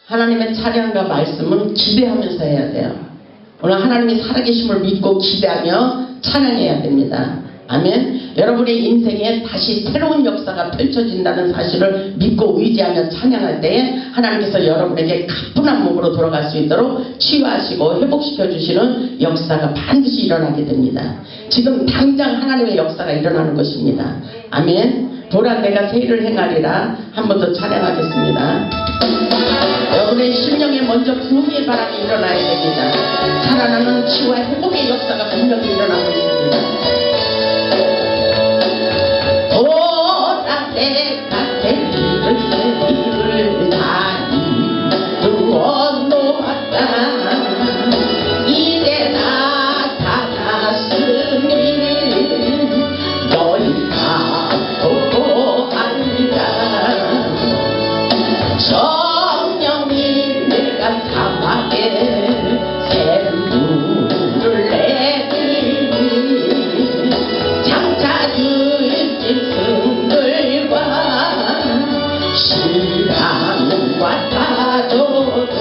하나님의 찬양과 말씀은 기대하면서 해야 돼요. 오늘 하나님이 살아계심을 믿고 기대하며 찬양해야 됩니다. 아멘. 여러분의 인생에 다시 새로운 역사가 펼쳐진다는 사실을 믿고 의지하며 찬양할 때에 하나님께서 여러분에게 가뿐한 몸으로 돌아갈 수 있도록 치유하시고 회복시켜 주시는 역사가 반드시 일어나게 됩니다. 지금 당장 하나님의 역사가 일어나는 것입니다. 아멘. 보라 내가 새 일을 행하리라. 한 번 더 찬양하겠습니다. 여러분의 심령에 먼저 부흥의 바람이 일어나야 됩니다. 살아나는 치유와 회복의 역사가 분명히 일어나고 있습니다. 보라 내가 새 일을 다 이루어 놓았다. 이제 나타났으니 너희가 보고 하리라. 성령이 내가 사막에 새 물을 내리니 장차 주신 짐승들과 신랑과 타조도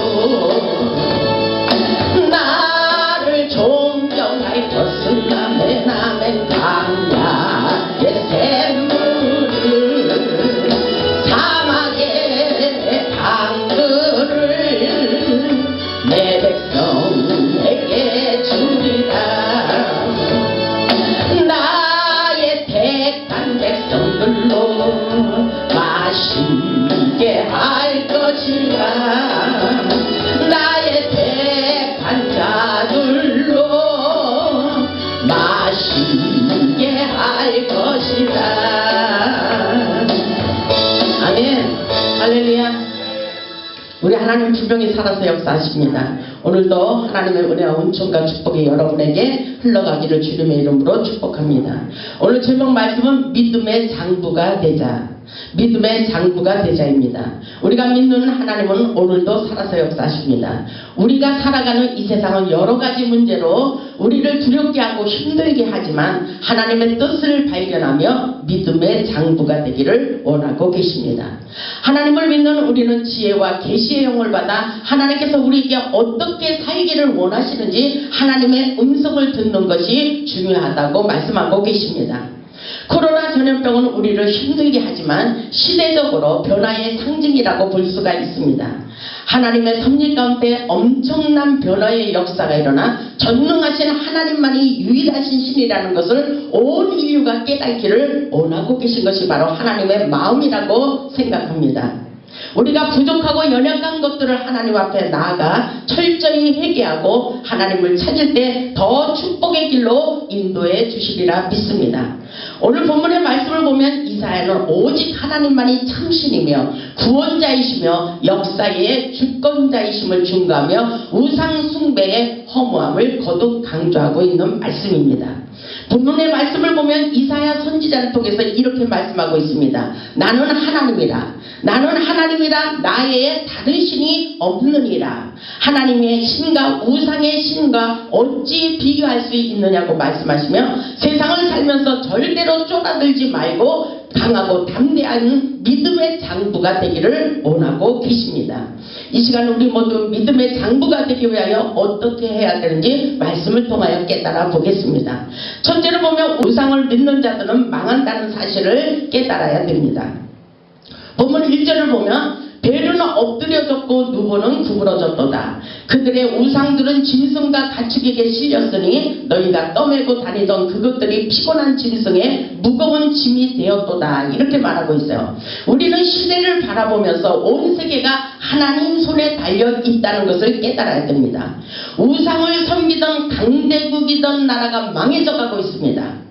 나를 존경하였으나 내 남의 강야의 샘물을 사막의 강들을 내 백성에게 주리라. 나의 택한 백성들로 마시게 할 것이라. 나의 택한 자들로 마시게 할 것이라. 아멘. 할렐루야. 우리 하나님 분명히 살아서 역사하십니다. 오늘도 하나님의 은혜와 은총과 축복이 여러분에게 흘러가기를 주님의 이름으로 축복합니다. 오늘 제목 말씀은 믿음의 장부가 되자. 믿음의 장부가 되자입니다. 우리가 믿는 하나님은 오늘도 살아서 역사하십니다. 우리가 살아가는 이 세상은 여러 가지 문제로 우리를 두렵게 하고 힘들게 하지만 하나님의 뜻을 발견하며 믿음의 장부가 되기를 원하고 계십니다. 하나님을 믿는 우리는 지혜와 계시의 영을 받아 하나님께서 우리에게 어떻게 살기를 원하시는지 하나님의 음성을 듣는 것이 중요하다고 말씀하고 계십니다. 코로나 전염병은 우리를 힘들게 하지만 시대적으로 변화의 상징이라고 볼 수가 있습니다. 하나님의 섭리 가운데 엄청난 변화의 역사가 일어나 전능하신 하나님만이 유일하신 신이라는 것을 온 인류가 깨닫기를 원하고 계신 것이 바로 하나님의 마음이라고 생각합니다. 우리가 부족하고 연약한 것들을 하나님 앞에 나아가 철저히 회개하고 하나님을 찾을 때 더 축복의 길로 인도해 주시리라 믿습니다. 오늘 본문의 말씀을 보면 이사야는 오직 하나님만이 참신이며 구원자이시며 역사의 주권자이심을 증거하며 우상 숭배의 허무함을 거듭 강조하고 있는 말씀입니다. 본문의 말씀을 보면 이사야 선지자를 통해서 이렇게 말씀하고 있습니다. 나는 하나님이라. 나는 하나님이라. 나의 다른 신이 없느니라. 하나님의 신과 우상의 신과 어찌 비교할 수 있느냐고 말씀하시며 세상을 살면서 절대로 쫄아들지 말고 강하고 담대한 믿음의 장부가 되기를 원하고 계십니다. 이 시간 우리 모두 믿음의 장부가 되기 위하여 어떻게 해야 되는지 말씀을 통하여 깨달아 보겠습니다. 첫째로 보면 우상을 믿는 자들은 망한다는 사실을 깨달아야 됩니다. 본문 1절을 보면 베르는 엎드려졌고 누보는 구부러졌도다. 그들의 우상들은 짐승과 가축에게 실렸으니 너희가 떠매고 다니던 그것들이 피곤한 짐승의 무거운 짐이 되었도다. 이렇게 말하고 있어요. 우리는 시대를 바라보면서 온 세계가 하나님 손에 달려 있다는 것을 깨달아야 됩니다. 우상을 섬기던 강대국이던 나라가 망해져 가고 있습니다.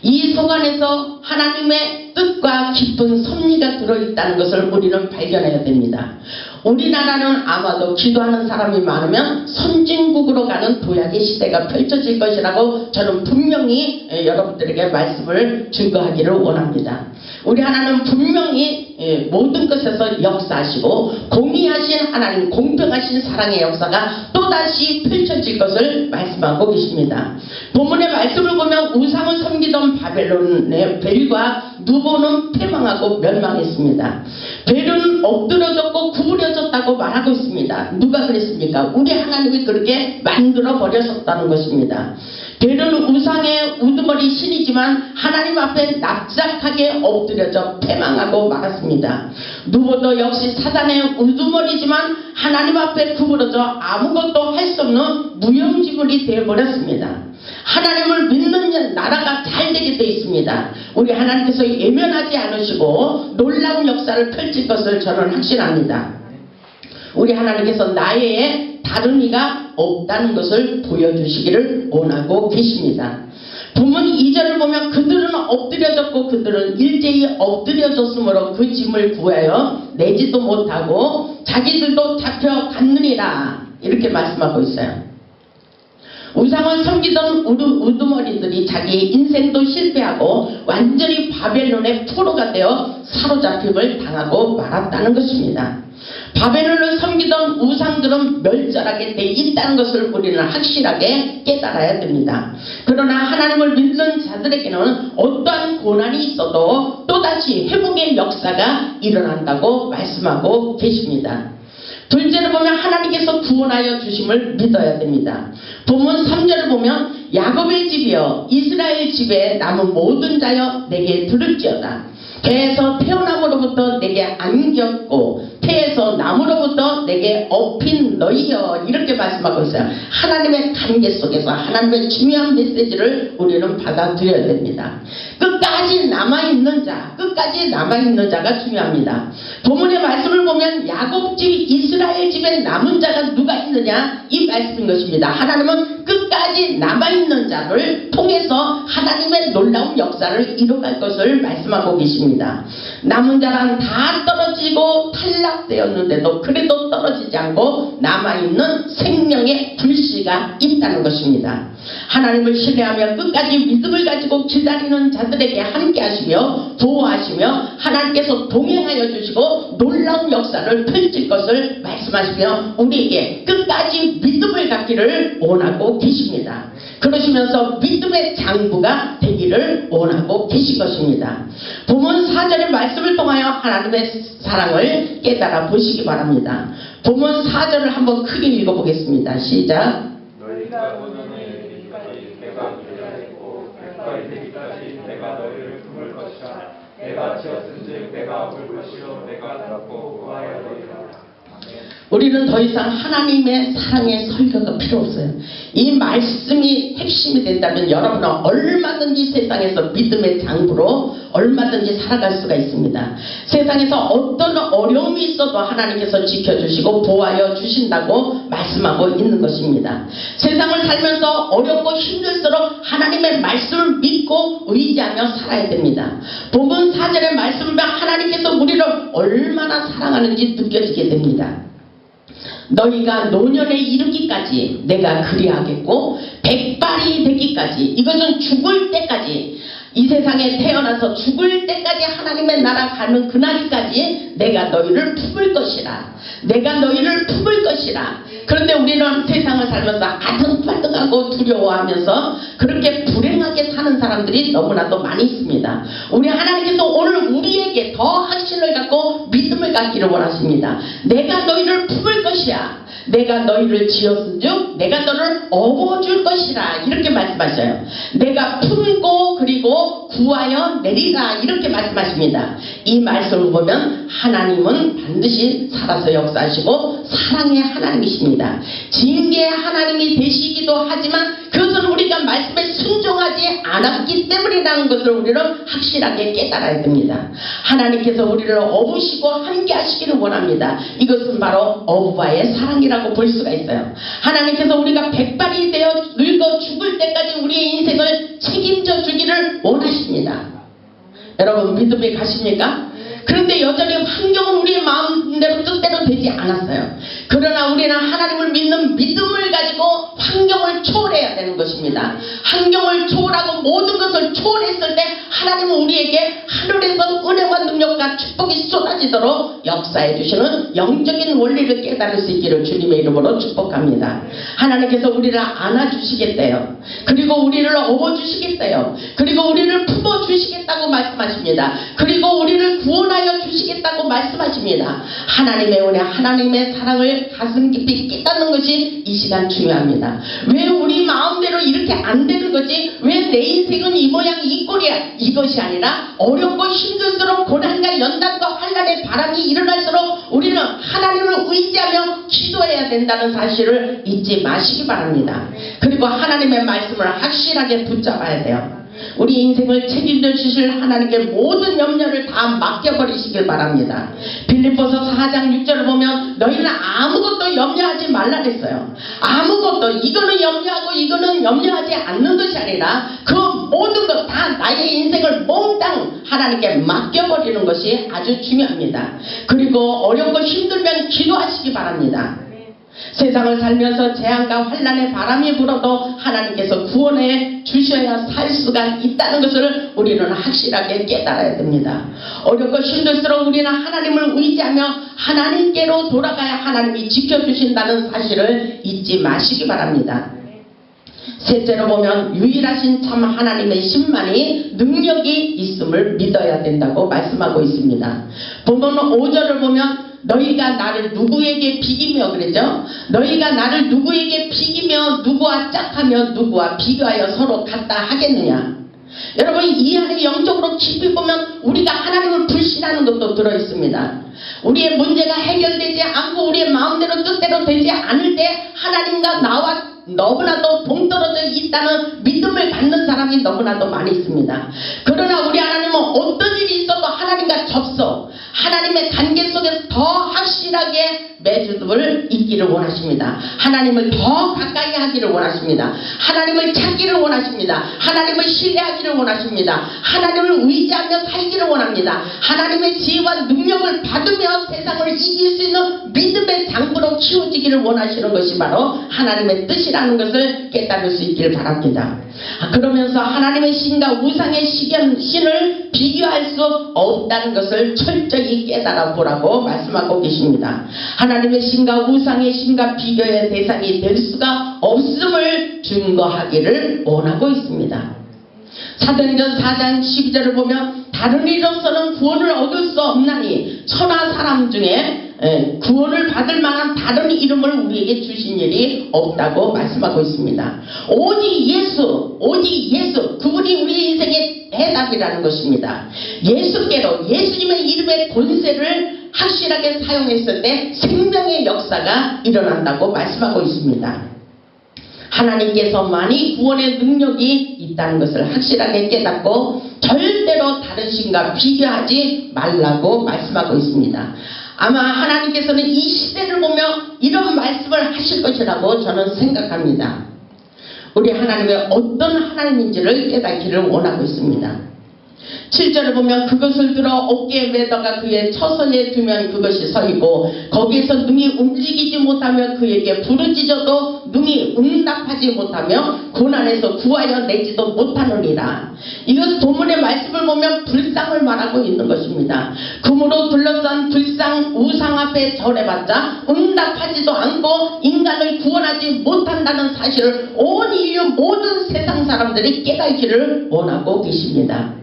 이 속안에서 하나님의 뜻과 깊은 섭리가 들어있다는 것을 우리는 발견해야 됩니다. 우리나라는 아마도 기도하는 사람이 많으면 선진국으로 가는 도약의 시대가 펼쳐질 것이라고 저는 분명히 여러분들에게 말씀을 증거하기를 원합니다. 우리 하나님은 분명히 모든 것에서 역사하시고 공의하신 하나님, 공평하신 사랑의 역사가 또다시 펼쳐질 것을 말씀하고 계십니다. 본문의 말씀을 보면 우상을 섬기던 바벨론의 벨과 누보는 패망하고 멸망했습니다. 벨은 엎드려졌고 구부려졌다고 말하고 있습니다. 누가 그랬습니까? 우리 하나님이 그렇게 만들어 버렸었다는 것입니다. 벨은 우상의 우두머리 신이지만 하나님 앞에 납작하게 엎드려져 패망하고 말았습니다. 누보도 역시 사단의 우두머리지만 하나님 앞에 구부러져 아무것도 할 수 없는 무용지물이 되어버렸습니다. 하나님을 믿는 나라가 잘 되게 되어 있습니다. 우리 하나님께서 예면하지 않으시고 놀라운 역사를 펼칠 것을 저는 확신합니다. 우리 하나님께서 나의 다른 이가 없다는 것을 보여주시기를 원하고 계십니다. 본문 2절을 보면 그들은 엎드려졌고 그들은 일제히 엎드려졌으므로 그 짐을 구하여 내지도 못하고 자기들도 잡혀갔느니라 이렇게 말씀하고 있어요. 우상을 섬기던 우두머리들이 자기 인생도 실패하고 완전히 바벨론의 포로가 되어 사로잡힘을 당하고 말았다는 것입니다. 바벨론을 섬기던 우상들은 멸절하게 돼 있다는 것을 우리는 확실하게 깨달아야 됩니다. 그러나 하나님을 믿는 자들에게는 어떠한 고난이 있어도 또다시 회복의 역사가 일어난다고 말씀하고 계십니다. 둘째로 보면 하나님께서 구원하여 주심을 믿어야 됩니다. 본문 3절을 보면 야곱의 집이여 이스라엘 집에 남은 모든 자여 내게 들을지어다. 배에서 태어남으로부터 내게 안겼고 태에서 남으로부터 내게 업힌 너희여 이렇게 말씀하고 있어요. 하나님의 관계 속에서 하나님의 중요한 메시지를 우리는 받아들여야 됩니다. 끝까지 남아있는 자, 끝까지 남아있는 자가 중요합니다. 본문의 말씀을 보면 야곱집 이스라엘 집에 남은 자가 누가 있느냐 이 말씀인 것입니다. 하나님은 끝까지 남아있는 자를 통해서 하나님의 놀라운 역사를 이뤄갈 것을 말씀하고 계십니다. 남은 자란 다 떨어지고 탈락되었는데도 그래도 떨어지지 않고 남아있는 생명의 불씨가 있다는 것입니다. 하나님을 신뢰하며 끝까지 믿음을 가지고 기다리는 자들에게 함께 하시며 보호하시며 하나님께서 동행하여 주시고 놀라운 역사를 펼칠 것을 말씀하시며 우리에게 끝까지 믿음을 갖기를 원하고 계십니다. 그러시면서 믿음의 장부가 되기를 원하고 계신 것입니다. 본문 4절의 말씀을 통하여 하나님의 사랑을 깨달아 보시기 바랍니다. 본문 4절을 한번 크게 읽어보겠습니다. 시작. 너희가 보는 이르기까지 내가 기다리고 백발이 되기까지 내가 너희를 품을 것이라. 내가 지었은즉 내가 볼 것이요 내가 닫고 구하여 너희라. 우리는 더 이상 하나님의 사랑의 설교가 필요 없어요. 이 말씀이 핵심이 된다면 여러분은 얼마든지 세상에서 믿음의 장부로 얼마든지 살아갈 수가 있습니다. 세상에서 어떤 어려움이 있어도 하나님께서 지켜주시고 보호하여 주신다고 말씀하고 있는 것입니다. 세상을 살면서 어렵고 힘들수록 하나님의 말씀을 믿고 의지하며 살아야 됩니다. 본문 4절의 말씀을 보면 하나님께서 우리를 얼마나 사랑하는지 느껴지게 됩니다. 너희가 노년에 이르기까지 내가 그리하겠고 백발이 되기까지 이것은 죽을 때까지 이 세상에 태어나서 죽을 때까지 하나님의 나라 가는 그날까지 내가 너희를 품을 것이라. 내가 너희를 품을 것이라. 그런데 우리는 세상을 살면서 아등바등하고 두려워하면서 그렇게 불행하게 사는 사람들이 너무나도 많이 있습니다. 우리 하나님께서 오늘 우리에게 더 확신을 갖고 믿음을 갖기를 원하십니다. 내가 너희를 품을 것이야. 내가 너희를 지었은즉 내가 너를 업어줄 것이라 이렇게 말씀하셔요. 내가 품고 그리고 구하여 내리라 이렇게 말씀하십니다. 이 말씀을 보면 하나님은 반드시 살아서 역사하시고 사랑의 하나님이십니다. 징계의 하나님이 되시기도 하지만 그것은 우리가 말씀에 순종하지 않았기 때문이라는 것을 우리는 확실하게 깨달아야 됩니다. 하나님께서 우리를 업으시고 함께 하시기를 원합니다. 이것은 바로 어부와의 사랑이라고 볼 수가 있어요. 하나님께서 우리가 백발이 되어 늙어 죽을 때까지 우리의 인생을 책임져 주기를 원하십니다. 여러분 믿음이 가십니까? 그런데 여전히 환경은 우리의 마음대로 뜻대로 되지 않았어요. 그러나 그러나 우리는 하나님을 믿는 믿음을 가지고 환경을 초월해야 되는 것입니다. 환경을 초월하고 모든 것을 초월했을 때 하나님은 우리에게 하늘에서 은혜와 능력과 축복이 쏟아지도록 역사해 주시는 영적인 원리를 깨달을 수 있기를 주님의 이름으로 축복합니다. 하나님께서 우리를 안아주시겠대요. 그리고 우리를 업어주시겠대요. 그리고 우리를 품어주시겠다고 말씀하십니다. 그리고 우리를 구원하여 주시겠다고 말씀하십니다. 하나님의 은혜, 하나님의 사랑을 가슴 깊이 깨닫는 것이 이 시간 중요합니다. 왜 우리 마음대로 이렇게 안 되는 거지? 왜 내 인생은 이 모양 이 꼴이야? 이것이 아니라 어렵고 힘들수록 고난과 연단과 환난의 바람이 일어날수록 우리는 하나님을 의지하며 기도해야 된다는 사실을 잊지 마시기 바랍니다. 그리고 하나님의 말씀을 확실하게 붙잡아야 돼요. 우리 인생을 책임져 주실 하나님께 모든 염려를 다 맡겨버리시길 바랍니다. 빌립보서 4장 6절을 보면 너희는 아무것도 염려하지 말라 그랬어요. 아무것도, 이거는 염려하고 이거는 염려하지 않는 것이 아니라 그 모든 것 다 나의 인생을 몽땅 하나님께 맡겨버리는 것이 아주 중요합니다. 그리고 어렵고 힘들면 기도하시기 바랍니다. 세상을 살면서 재앙과 환난의 바람이 불어도 하나님께서 구원해 주셔야 살 수가 있다는 것을 우리는 확실하게 깨달아야 됩니다. 어렵고 힘들수록 우리는 하나님을 의지하며 하나님께로 돌아가야 하나님이 지켜주신다는 사실을 잊지 마시기 바랍니다. 셋째로 보면 유일하신 참 하나님의 신만이 능력이 있음을 믿어야 된다고 말씀하고 있습니다. 보면 5절을 보면 너희가 나를 누구에게 비기며 그러죠? 너희가 나를 누구에게 비기며 누구와 짝하며 누구와 비교하여 서로 같다 하겠느냐? 여러분 이 안에 영적으로 깊이 보면 우리가 하나님을 불신하는 것도 들어있습니다. 우리의 문제가 해결되지 않고 우리의 마음대로 뜻대로 되지 않을 때 하나님과 나와 너무나도 동떨어져 있다는 믿음을 갖는 사람이 너무나도 많이 있습니다. 그러나 우리 하나님은 어떤 일이 있어도 하나님과 접속, 하나님의 관계 속에서 더 확실하게 맺음을 있기를 원하십니다. 하나님을 더 가까이 하기를 원하십니다. 하나님을 찾기를 원하십니다. 하나님을 신뢰하기를 원하십니다. 하나님을 의지하며 살기를 원합니다. 하나님의 지혜와 능력을 받으며 세상을 이길 수 있는 믿음의 장부로 키워지기를 원하시는 것이 바로 하나님의 뜻이라는 것을 깨달을 수 있기를 바랍니다. 그러면서 하나님의 신과 우상의 신을 비교할 수 없다는 것을 철저히 깨달아 보라고 말씀하고 계십니다. 하나님의 신과 우상의 신과 비교의 대상이 될 수가 없음을 증거하기를 원하고 있습니다. 사도행전 4장 12절을 보면 다른 이로서는 구원을 얻을 수 없나니 천하 사람 중에 구원을 받을 만한 다른 이름을 우리에게 주신 일이 없다고 말씀하고 있습니다. 오직 예수, 그분이 우리 인생의 해답이라는 것입니다. 예수께로, 예수님의 이름의 권세를 확실하게 사용했을 때 생명의 역사가 일어난다고 말씀하고 있습니다. 하나님께서만이 구원의 능력이 있다는 것을 확실하게 깨닫고 절대로 다른 신과 비교하지 말라고 말씀하고 있습니다. 아마 하나님께서는 이 시대를 보며 이런 말씀을 하실 것이라고 저는 생각합니다. 우리 하나님의 어떤 하나님인지를 깨닫기를 원하고 있습니다. 7절을 보면 그것을 들어 어깨에 매다가 그의 처소에 두면 그것이 서이고 거기에서 능히 움직이지 못하며 그에게 부르짖어도 능히 응답하지 못하며 고난에서 구하여 내지도 못하느니라. 이것 본문의 말씀을 보면 불상을 말하고 있는 것입니다. 금으로 둘러싼 불상 우상 앞에 절해봤자 응답하지도 않고 인간을 구원하지 못한다는 사실을 온 인류 모든 세상 사람들이 깨닫기를 원하고 계십니다.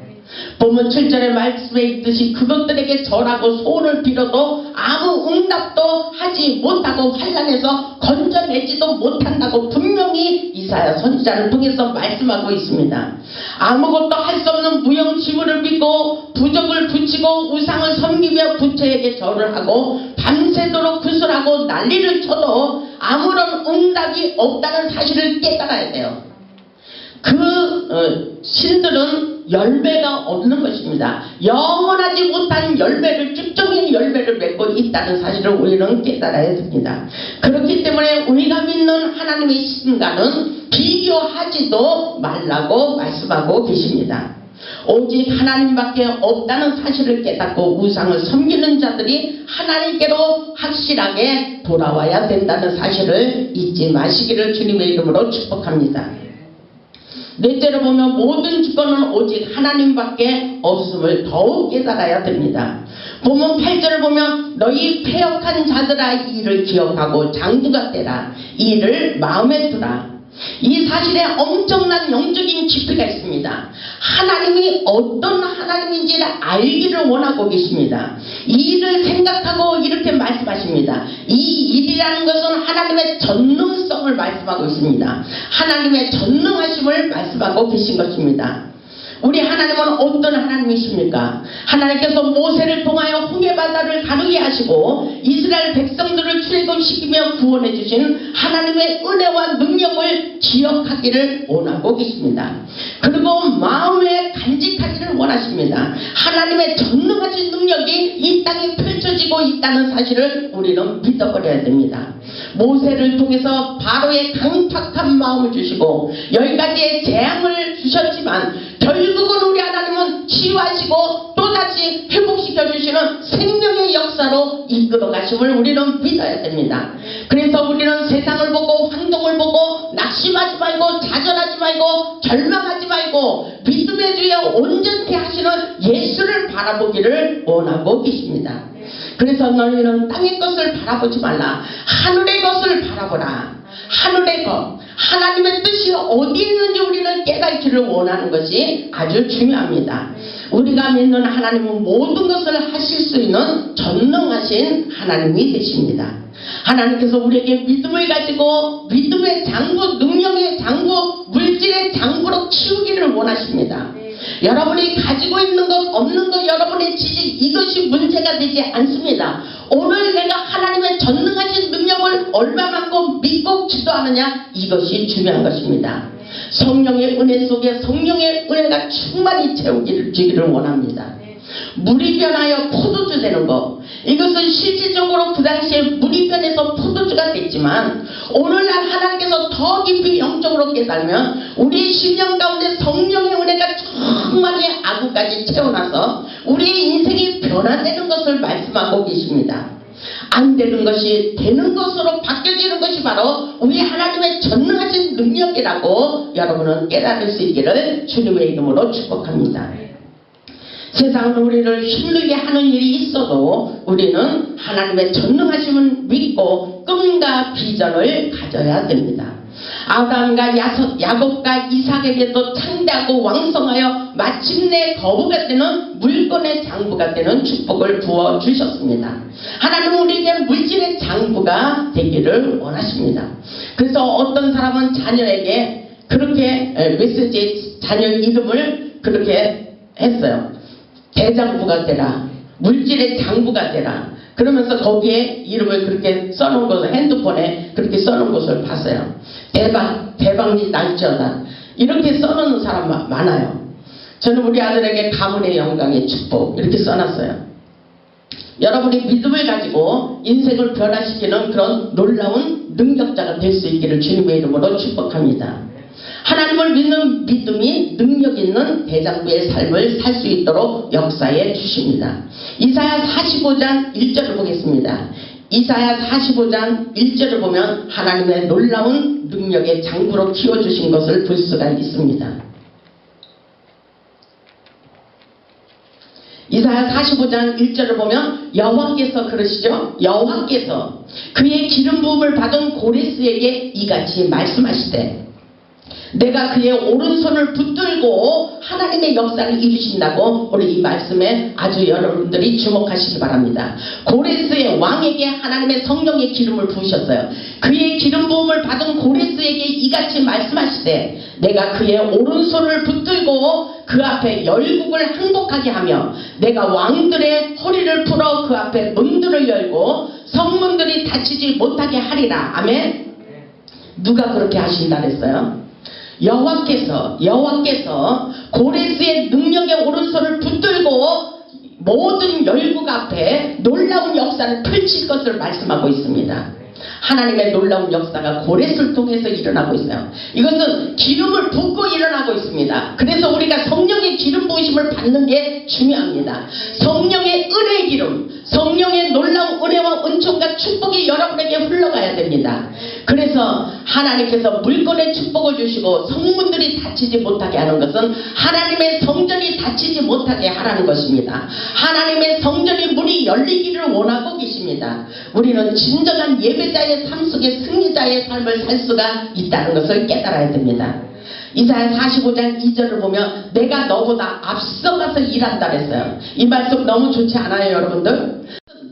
본문 7절의 말씀에 있듯이 그것들에게 절하고 소원을 빌어도 아무 응답도 하지 못하고 환난에서 건져내지도 못한다고 분명히 이사야 선지자를 통해서 말씀하고 있습니다. 아무것도 할 수 없는 무용지물을 믿고 부적을 붙이고 우상을 섬기며 부처에게 절을 하고 밤새도록 구슬하고 난리를 쳐도 아무런 응답이 없다는 사실을 깨달아야 돼요. 신들은 열매가 없는 것입니다. 영원하지 못한 열매를, 쭉정인 열매를 맺고 있다는 사실을 우리는 깨달아야 됩니다. 그렇기 때문에 우리가 믿는 하나님의 신과는 비교하지도 말라고 말씀하고 계십니다. 오직 하나님밖에 없다는 사실을 깨닫고 우상을 섬기는 자들이 하나님께로 확실하게 돌아와야 된다는 사실을 잊지 마시기를 주님의 이름으로 축복합니다. 넷째로 보면 모든 주권은 오직 하나님밖에 없음을 더욱 깨달아야 됩니다. 보면 8절을 보면 너희 패역한 자들아 이 일을 기억하고 장구가 되라. 이 일을 마음에 두라. 이 사실에 엄청난 영적인 깊이가 있습니다. 하나님이 어떤 하나님인지를 알기를 원하고 계십니다. 이 일을 생각하고 이렇게 말씀하십니다. 이 일이라는 것은 하나님의 전능성을 말씀하고 있습니다. 하나님의 전능하심을 말씀하고 계신 것입니다. 우리 하나님은 어떤 하나님이십니까? 하나님께서 모세를 통하여 홍해바다를 가르게 하시고 이스라엘 백성들을 출애굽시키며 구원해 주신 하나님의 은혜와 능력을 기억하기를 원하고 계십니다. 그리고 마음에 간직하기를 원하십니다. 하나님의 전능하신 능력이 이 땅에 펼쳐지고 있다는 사실을 우리는 믿어버려야 됩니다. 모세를 통해서 바로의 강팍한 마음을 주시고 10가지의 재앙을 주셨지만 결국은 우리 하나님은 치유하시고 또다시 회복시켜 주시는 생명의 역사로 이끌어 가심을 우리는 믿어야 됩니다. 그래서 우리는 세상을 보고 환경을 보고 낙심하지 말고 좌절하지 말고 절망하지 말고 믿음의 주에 온전케 하시는 예수를 바라보기를 원하고 계십니다. 그래서 너희는 땅의 것을 바라보지 말라. 하늘의 것을 바라보라. 하늘의 것, 하나님의 뜻이 어디 있는지 우리는 깨닫기를 원하는 것이 아주 중요합니다. 우리가 믿는 하나님은 모든 것을 하실 수 있는 전능하신 하나님이 되십니다. 하나님께서 우리에게 믿음을 가지고 믿음의 장구, 능력의 장구, 물질의 장구로 키우기를 원하십니다. 여러분이 가지고 있는 것 없는 것 여러분의 지식 이것이 문제가 되지 않습니다. 오늘 내가 하나님의 전능하신 능력을 얼마만큼 믿고 기도하느냐 이것이 중요한 것입니다. 성령의 은혜 속에 성령의 은혜가 충만히 채우기를 주기를 원합니다. 물이 변하여 포도주 되는 것 이것은 실질적으로 그 당시에 물이 변해서 포도주가 됐지만 오늘날 하나님께서 더 깊이 영적으로 깨달으면 우리의 심령 가운데 성령의 은혜가 충만히 아구까지 채워나서 우리의 인생이 변화되는 것을 말씀하고 계십니다. 안 되는 것이 되는 것으로 바뀌어지는 것이 바로 우리 하나님의 전능하신 능력이라고 여러분은 깨달을 수 있기를 주님의 이름으로 축복합니다. 세상은 우리를 힘들게 하는 일이 있어도 우리는 하나님의 전능하심을 믿고 꿈과 비전을 가져야 됩니다. 아브라함과 야곱과 이삭에게도 창대하고 왕성하여 마침내 거부가 되는 물건의 장부가 되는 축복을 부어주셨습니다. 하나님은 우리에게 물질의 장부가 되기를 원하십니다. 그래서 어떤 사람은 자녀에게 그렇게 메시지에 자녀 이름을 그렇게 했어요. 대장부가 되라. 물질의 장부가 되라. 그러면서 거기에 이름을 그렇게 써놓은 것을 핸드폰에 그렇게 써놓은 것을 봤어요. 대박이 날지어다. 이렇게 써놓는 사람 많아요. 저는 우리 아들에게 가문의 영광의 축복 이렇게 써놨어요. 여러분이 믿음을 가지고 인생을 변화시키는 그런 놀라운 능력자가 될 수 있기를 주님의 이름으로 축복합니다. 하나님을 믿는 믿음이 능력 있는 대장부의 삶을 살 수 있도록 역사해 주십니다. 이사야 45장 1절을 보겠습니다. 이사야 45장 1절을 보면 하나님의 놀라운 능력의 장부로 키워주신 것을 볼 수가 있습니다. 이사야 45장 1절을 보면 여호와께서 그러시죠. 여호와께서 그의 기름 부음을 받은 고레스에게 이같이 말씀하시되 내가 그의 오른손을 붙들고 하나님의 역사를 이루신다고 우리 이 말씀에 아주 여러분들이 주목하시기 바랍니다. 고레스의 왕에게 하나님의 성령의 기름을 부으셨어요. 그의 기름 부음을 받은 고레스에게 이같이 말씀하시되 내가 그의 오른손을 붙들고 그 앞에 열국을 항복하게 하며 내가 왕들의 허리를 풀어 그 앞에 문들을 열고 성문들이 닫히지 못하게 하리라. 아멘. 누가 그렇게 하신다 그랬어요? 여호와께서 고레스의 능력의 오른손을 붙들고 모든 열국 앞에 놀라운 역사를 펼칠 것을 말씀하고 있습니다. 하나님의 놀라운 역사가 고레스를 통해서 일어나고 있어요. 이것은 기름을 붓고 일어나고 있습니다. 그래서 우리가 성령의 기름 부으심을 받는 게 중요합니다. 성령의 은혜의 기름, 성령의 놀라운 은혜와 은총과 축복이 여러분에게 흘러가야 됩니다. 그래서 하나님께서 물건의 축복을 주시고 성문들이 닫히지 못하게 하는 것은 하나님의 성전이 닫히지 못하게 하라는 것입니다. 하나님의 성전의 문이 열리기를 원하고 계십니다. 우리는 진정한 예배자의 삶 속에 승리자의 삶을 살 수가 있다는 것을 깨달아야 됩니다. 이사야 45장 2절을 보면 내가 너보다 앞서가서 일한다 그랬어요. 이 말씀 너무 좋지 않아요, 여러분들?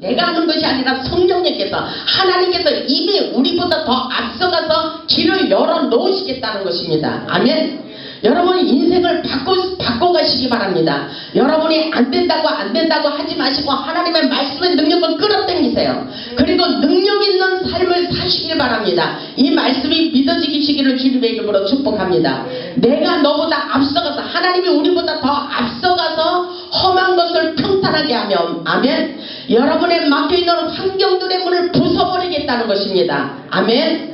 내가 하는 것이 아니라 성령님께서, 하나님께서 이미 우리보다 더 앞서가서 길을 열어놓으시겠다는 것입니다. 아멘. 여러분 인생을 바꿔가시기 바랍니다. 여러분이 안 된다고 하지 마시고 하나님의 말씀의 능력을 끌어당기세요. 그리고 능력 있는 삶을 사시길 바랍니다. 이 말씀이 믿어지시기를 주님의 이름으로 축복합니다. 내가 너보다 앞서가서, 하나님이 우리보다 더 앞서가서 험한 것을 평탄하게 하며, 아멘. 여러분의 막혀있는 환경들의 문을 부숴버리겠다는 것입니다. 아멘.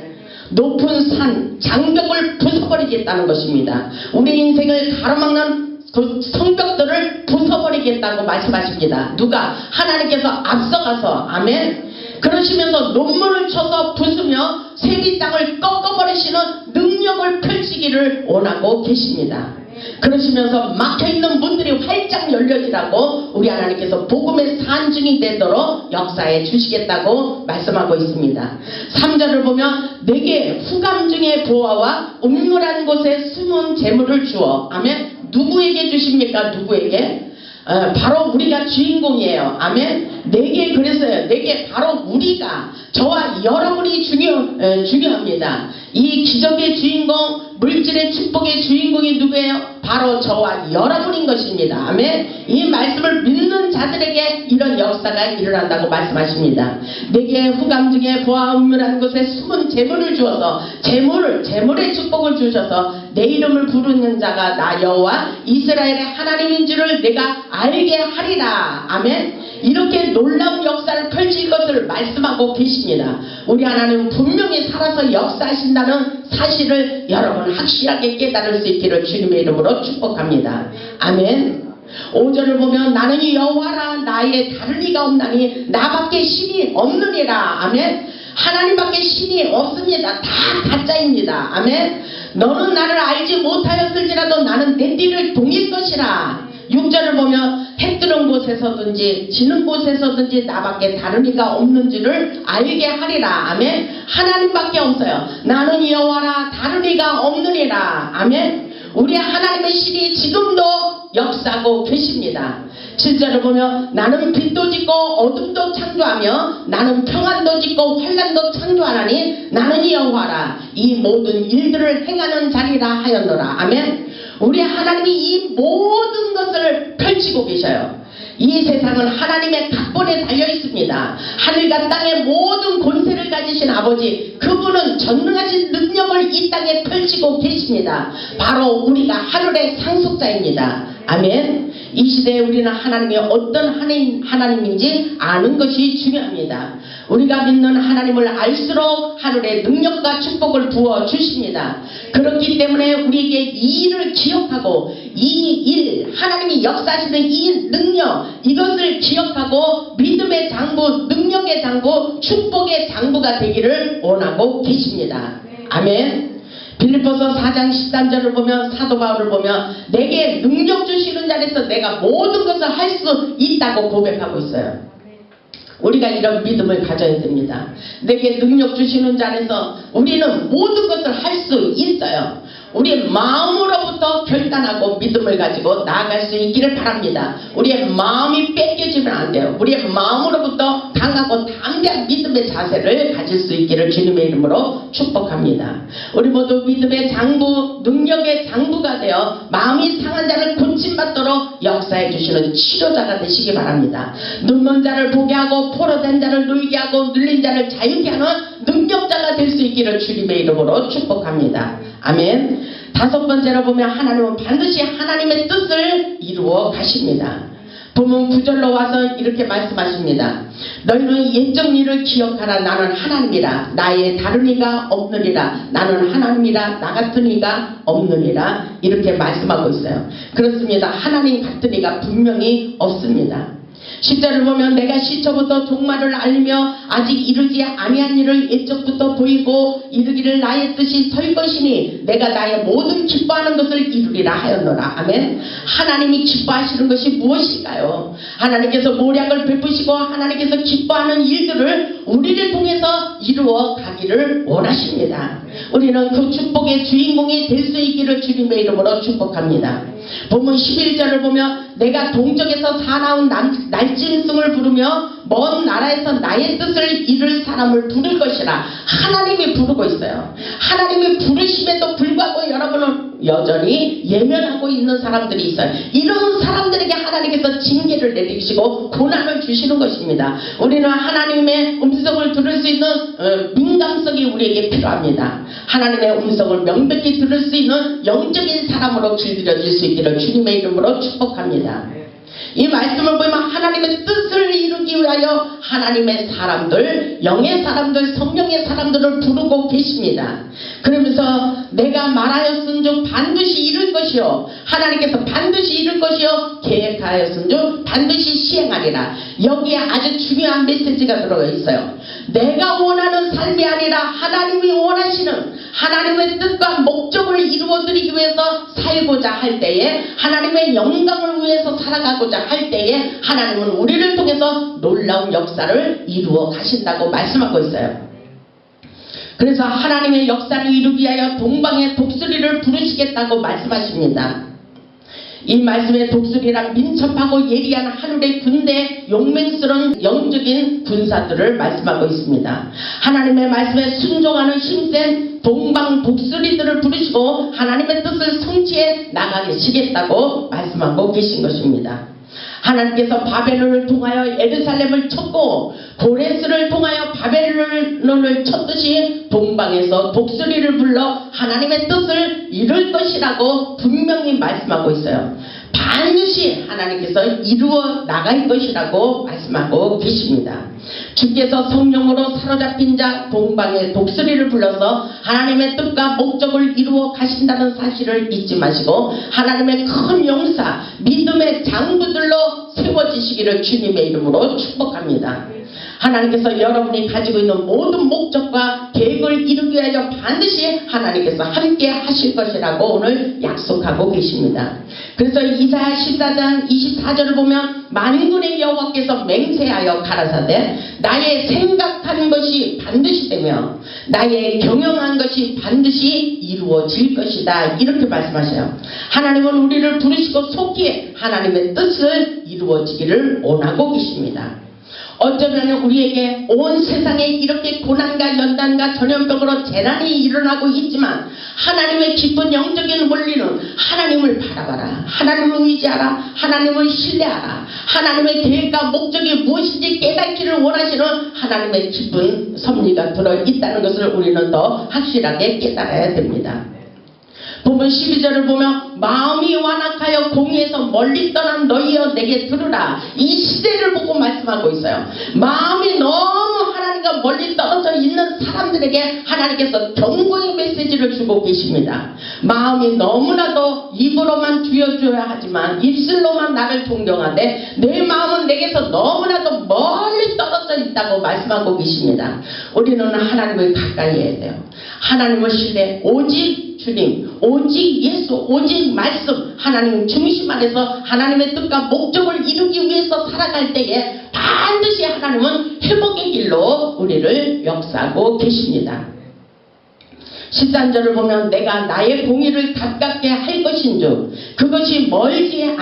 높은 산, 장벽을 부숴버리겠다는 것입니다. 우리 인생을 가로막는 그 성벽들을 부숴버리겠다고 말씀하십니다. 누가? 하나님께서 앞서가서, 아멘. 그러시면서 논문을 쳐서 부수며 세비 땅을 꺾어버리시는 능력을 펼치기를 원하고 계십니다. 그러시면서 막혀있는 문들이 활짝 열려지라고 우리 하나님께서 복음의 산증이 되도록 역사해 주시겠다고 말씀하고 있습니다. 3절을 보면 내게 후감 중에 보화와 음물한 곳에 숨은 재물을 주어, 아멘. 누구에게 주십니까? 누구에게? 바로 우리가 주인공이에요. 아멘. 내게 그랬어요. 내게 바로 우리가, 저와 여러분이 중요합니다. 이 기적의 주인공, 물질의 축복의 주인공이 누구예요? 바로 저와 여러분인 것입니다. 아멘. 이 말씀을 믿는 자들에게 이런 역사가 일어난다고 말씀하십니다. 내게 후감 중에 보아 음물한 곳에 숨은 재물을 주어서, 재물의 축복을 주셔서 내 이름을 부르는 자가 나 여호와 이스라엘의 하나님인 줄을 내가 알게 하리라. 아멘. 이렇게 놀라운 역사를 펼칠 것을 말씀하고 계십니다. 우리 하나님은 분명히 살아서 역사하신다는 사실을 여러분 확실하게 깨달을 수 있기를 주님의 이름으로 축복합니다. 아멘. 5절을 보면 나는 여호와라, 나의 다른 이가 없나니 나밖에 신이 없느니라. 아멘. 하나님밖에 신이 없습니다. 다 가짜입니다. 아멘. 너는 나를 알지 못하였을지라도 나는 내 띠를 동일 것이라. 6절을 보면 해 뜨는 곳에서든지 지는 곳에서든지 나밖에 다른 이가 없는 줄을 알게 하리라. 아멘. 하나님밖에 없어요. 나는 여호와라, 다른 이가 없느니라. 아멘. 우리 하나님의 신이 지금도 역사하고 계십니다. 7절을 보면 나는 빛도 짓고 어둠도 창조하며 나는 평안도 짓고 환난도 창조하나니 나는 여호와라, 이 모든 일들을 행하는 자리라 하였노라. 아멘. 우리 하나님이 이 모든 것을 펼치고 계셔요. 이 세상은 하나님의 각본에 달려 있습니다. 하늘과 땅의 모든 권세를 가지신 아버지, 그분은 전능하신 능력을 이 땅에 펼치고 계십니다. 바로 우리가 하늘의 상속자입니다. 아멘. 이 시대에 우리는 하나님이 어떤 하나님인지 아는 것이 중요합니다. 우리가 믿는 하나님을 알수록 하늘의 능력과 축복을 부어 주십니다. 그렇기 때문에 우리에게 이 일을 기억하고, 이 일, 하나님이 역사하시는 이 능력, 이것을 기억하고 믿음의 장부, 능력의 장부, 축복의 장부가 되기를 원하고 계십니다. 아멘. 빌립보서 4장 13절을 보면, 사도 바울을 보면 내게 능력 주시는 자리에서 내가 모든 것을 할 수 있다고 고백하고 있어요. 우리가 이런 믿음을 가져야 됩니다. 내게 능력 주시는 자리에서 우리는 모든 것을 할 수 있어요. 우리의 마음으로부터 결단하고 믿음을 가지고 나아갈 수 있기를 바랍니다. 우리의 마음이 뺏겨지면 안 돼요. 우리의 마음으로부터 강하고 담대한 믿음의 자세를 가질 수 있기를 주님의 이름으로 축복합니다. 우리 모두 믿음의 장부, 능력의 장부가 되어 마음이 상한 자를 고침받도록 역사해 주시는 치료자가 되시기 바랍니다. 눕는 자를 보게 하고 포로된 자를 누이게 하고 눌린 자를 자유케 하는 능력자가 될 수 있기를 주님의 이름으로 축복합니다. 아멘. 5번째로 보면 하나님은 반드시 하나님의 뜻을 이루어 가십니다. 보면 9절로 와서 이렇게 말씀하십니다. 너희는 옛적 일을 기억하라. 나는 하나님이라. 나의 다른 이가 없느니라. 나는 하나님이라. 나 같은 이가 없느니라. 이렇게 말씀하고 있어요. 그렇습니다. 하나님 같은 이가 분명히 없습니다. 10절을 보면 내가 시초부터 종말을 알리며 아직 이르지 아니한 일을 옛적부터 보이고 이르기를 나의 뜻이 설 것이니 내가 나의 모든 기뻐하는 것을 이루리라 하였노라. 아멘. 하나님이 기뻐하시는 것이 무엇일까요? 하나님께서 모략을 베푸시고 하나님께서 기뻐하는 일들을 우리를 통해서 이루어 가기를 원하십니다. 우리는 그 축복의 주인공이 될 수 있기를 주님의 이름으로 축복합니다. 본문 11절을 보면 내가 동쪽에서 사나운 날짐승을 부르며 먼 나라에서 나의 뜻을 이룰 사람을 부를 것이라. 하나님이 부르고 있어요. 하나님이 부르심에도 불구하고 여러분은 여전히 예면하고 있는 사람들이 있어요. 이런 사람들에게 하나님께서 징계를 내리시고 고난을 주시는 것입니다. 우리는 하나님의 음성을 들을 수 있는 민감성이 우리에게 필요합니다. 하나님의 음성을 명백히 들을 수 있는 영적인 사람으로 길들여질 수 있기를 주님의 이름으로 축복합니다. 이 말씀을 보면 하나님의 뜻을 이루기 위하여 하나님의 사람들, 영의 사람들, 성령의 사람들을 부르고 계십니다. 그러면서 내가 말하였은즉 반드시 이룰 것이요, 하나님께서 반드시 이룰 것이요, 계획하였은즉 반드시 시행하리라. 여기에 아주 중요한 메시지가 들어가 있어요. 내가 원하는 삶이 아니라 하나님이 원하시는 하나님의 뜻과 목적을 이루어드리기 위해서 살고자 할 때에, 하나님의 영광을 위해서 살아가고자 할 때에 하나님은 우리를 통해서 놀라운 역사를 이루어 가신다고 말씀하고 있어요. 그래서 하나님의 역사를 이루기 위하여 동방의 독수리를 부르시겠다고 말씀하십니다. 이 말씀의 독수리란 민첩하고 예리한 하늘의 군대, 용맹스러운 영적인 군사들을 말씀하고 있습니다. 하나님의 말씀에 순종하는 힘센 동방 독수리들을 부르시고 하나님의 뜻을 성취해 나가시겠다고 말씀하고 계신 것입니다. 하나님께서 바벨론을 통하여 예루살렘을 쳤고 고레스를 통하여 바벨론을 쳤듯이 동방에서 독수리를 불러 하나님의 뜻을 이룰 것이라고 분명히 말씀하고 있어요. 반드시 하나님께서 이루어 나갈 것이라고 말씀하고 계십니다. 주께서 성령으로 사로잡힌 자 동방의 독수리를 불러서 하나님의 뜻과 목적을 이루어 가신다는 사실을 잊지 마시고 하나님의 큰 용사, 믿음의 장부들로 세워지시기를 주님의 이름으로 축복합니다. 하나님께서 여러분이 가지고 있는 모든 목적과 계획을 이루기 위하여 반드시 하나님께서 함께 하실 것이라고 오늘 약속하고 계십니다. 그래서 이사야 14장 24절을 보면 만군의 여호와께서 맹세하여 가라사대 나의 생각한 것이 반드시 되며 나의 경영한 것이 반드시 이루어질 것이다, 이렇게 말씀하셔요. 하나님은 우리를 부르시고 속히 하나님의 뜻을 이루어지기를 원하고 계십니다. 어쩌면 우리에게 온 세상에 이렇게 고난과 연단과 전염병으로 재난이 일어나고 있지만 하나님의 깊은 영적인 원리는 하나님을 바라봐라, 하나님을 의지하라, 하나님을 신뢰하라, 하나님의 계획과 목적이 무엇인지 깨닫기를 원하시는 하나님의 깊은 섭리가 들어있다는 것을 우리는 더 확실하게 깨달아야 됩니다. 보면 12절을 보면 마음이 완악하여 공의에서 멀리 떠난 너희여 내게 들으라. 이 시대를 보고 말씀하고 있어요. 마음이 너무 하나님과 멀리 떨어져 있는 사람들에게 하나님께서 경고의 메시지를 주고 계십니다. 마음이 너무나도 입으로만 주여줘야 하지만 입술로만 나를 존경하되 내 마음은 내게서 너무나도 멀리 떨어져 있다고 말씀하고 계십니다. 우리는 하나님을 가까이 해야 돼요. 하나님을 신뢰, 오직 주님, 오직 예수, 오직 말씀, 하나님 중심 안에서 하나님의 뜻과 목적을 이루기 위해서 살아갈 때에 반드시 하나님은 회복의 길로 우리를 역사하고 계십니다. 13절을 보면 내가 나의 공의를 가깝게 할 것인즉 그것이 멀지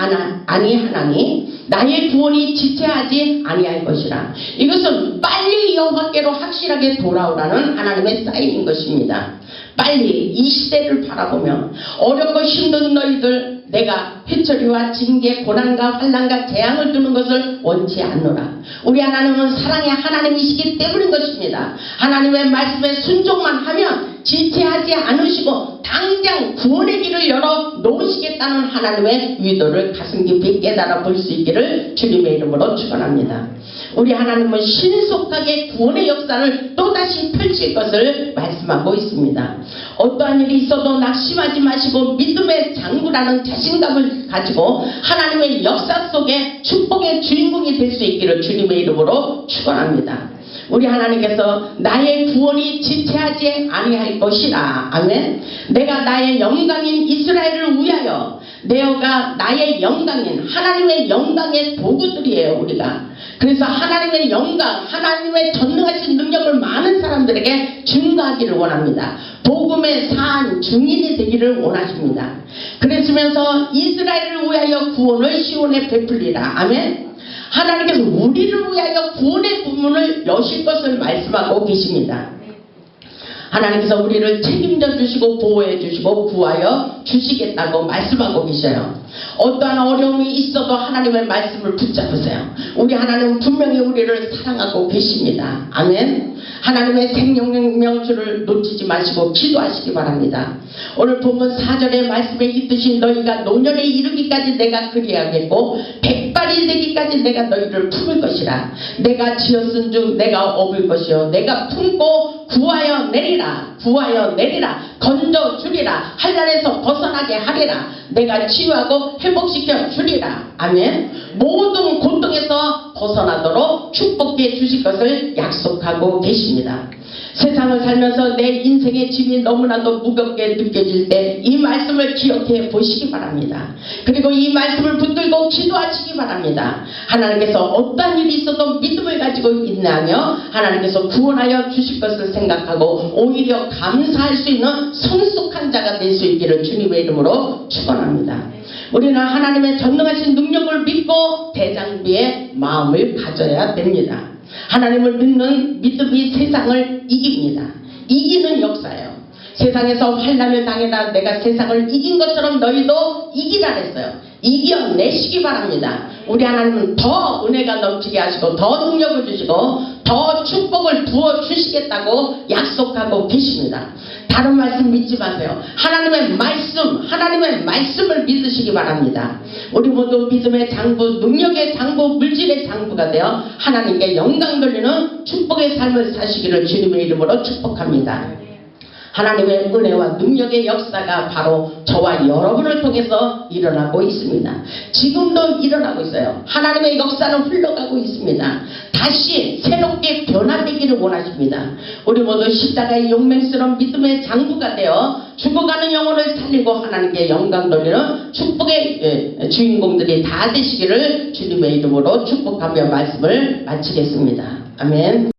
아니하나니 나의 구원이 지체하지 아니할 것이라. 이것은 빨리 여호와께로 확실하게 돌아오라는 하나님의 사인인 것입니다. 빨리 이 시대를 바라보며 어렵고 힘든 너희들 내가 회초리와 징계, 고난과 환난과 재앙을 주는 것을 원치 않노라. 우리 하나님은 사랑의 하나님이시기 때문인 것입니다. 하나님의 말씀에 순종만 하면 지체하지 않으시고 당장 구원의 길을 열어 놓으시겠다는 하나님의 의도를 가슴 깊이 깨달아 볼 수 있기를 주님의 이름으로 축원합니다. 우리 하나님은 신속하게 구원의 역사를 또다시 펼칠 것을 말씀하고 있습니다. 어떠한 일이 있어도 낙심하지 마시고 믿음의 장구라는 자신감을 가지고 하나님의 역사 속에 축복의 주인공이 될 수 있기를 주님의 이름으로 축원합니다. 우리 하나님께서 나의 구원이 지체하지 아니할 것이라. 아멘. 내가 나의 영광인 이스라엘을 위하여 내가 나의 영광인 하나님의 영광의 도구들이에요. 우리가. 그래서 하나님의 영광, 하나님의 전능하신 능력을 많은 사람들에게 증거하기를 원합니다. 복음의 사한 증인이 되기를 원하십니다. 그랬으면서 이스라엘을 위하여 구원을 시온에 베풀리라. 아멘. 하나님께서 우리를 위하여 구원의 부문을 여실 것을 말씀하고 계십니다. 하나님께서 우리를 책임져 주시고 보호해 주시고 구하여 주시겠다고 말씀하고 계셔요. 어떠한 어려움이 있어도 하나님의 말씀을 붙잡으세요. 우리 하나님은 분명히 우리를 사랑하고 계십니다. 아멘. 하나님의 생명줄을 놓치지 마시고 기도하시기 바랍니다. 오늘 본문 4절의 말씀에 있듯이 너희가 노년에 이르기까지 내가 그리하겠고 백발이 되기까지 내가 너희를 품을 것이라. 내가 지었은 즉 내가 업을 것이요 내가 품고 구하여 내리라. 구하여 내리라. 건져 주리라. 환난에서 벗어나게 하리라. 내가 치유하고 회복시켜 주리라. 아멘. 모든 고통에서 벗어나도록 축복해 주실 것을 약속하고 계십니다. 세상을 살면서 내 인생의 짐이 너무나도 무겁게 느껴질 때 이 말씀을 기억해 보시기 바랍니다. 그리고 이 말씀을 붙들고 기도하시기 바랍니다. 하나님께서 어떠한 일이 있어도 믿음을 가지고 인내하며 하나님께서 구원하여 주실 것을 생각하고 오히려 감사할 수 있는 성숙한 자가 될 수 있기를 주님의 이름으로 축원합니다. 우리는 하나님의 전능하신 능력을 믿고 대장비의 마음을 가져야 됩니다. 하나님을 믿는 믿음이 세상을 이깁니다. 이기는 역사예요. 세상에서 환난을 당해라. 내가 세상을 이긴 것처럼 너희도 이기라 했어요. 이겨내시기 바랍니다. 우리 하나님은 더 은혜가 넘치게 하시고 더 능력을 주시고 더 축복을 부어주시겠다고 약속하고 계십니다. 다른 말씀 믿지 마세요. 하나님의 말씀을 믿으시기 바랍니다. 우리 모두 믿음의 장부, 능력의 장부, 물질의 장부가 되어 하나님께 영광 돌리는 축복의 삶을 사시기를 주님의 이름으로 축복합니다. 하나님의 은혜와 능력의 역사가 바로 저와 여러분을 통해서 일어나고 있습니다. 지금도 일어나고 있어요. 하나님의 역사는 흘러가고 있습니다. 다시 새롭게 변화되기를 원하십니다. 우리 모두 십자가의 용맹스러운 믿음의 장부가 되어 죽어가는 영혼을 살리고 하나님께 영광 돌리는 축복의 주인공들이 다 되시기를 주님의 이름으로 축복하며 말씀을 마치겠습니다. 아멘.